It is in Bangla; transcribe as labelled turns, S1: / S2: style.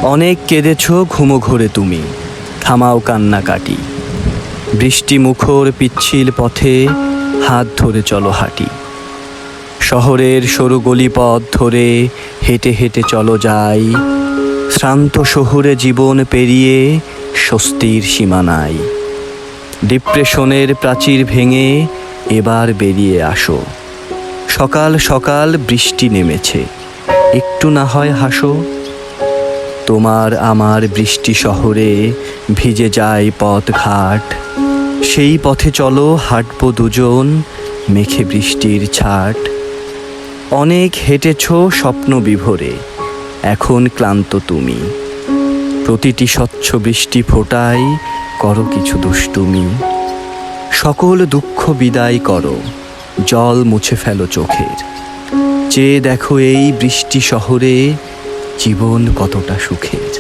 S1: অনেক কেঁদেছ ঘুমো ঘোরে তুমি, থামাও কান্নাকাটি। বৃষ্টি মুখর পিচ্ছিল পথে হাত ধরে চলো হাঁটি। শহরের সরু গলিপথ ধরে হেঁটে হেঁটে চলো যাই। শ্রান্ত শহুরে জীবন পেরিয়ে স্বস্তির সীমানায়। ডিপ্রেশনের প্রাচীর ভেঙে এবার বেরিয়ে আসো। সকাল সকাল বৃষ্টি নেমেছে, একটু না হয় হাসো। তোমার আমার বৃষ্টি শহরে ভিজে যায় পথ ঘাট। সেই পথে চলো হাঁটবো দুজন, মেখে বৃষ্টির ছাট। অনেক হেঁটেছ স্বপ্ন বিভোরে, এখন ক্লান্ত তুমি। প্রতিটি স্বচ্ছ বৃষ্টি ফোটায় করো কিছু দুষ্টুমি। সকল দুঃখ বিদায় করো, জল মুছে ফেলো চোখের। চেয়ে দেখো এই বৃষ্টি শহরে জীবন কতটা সুখের।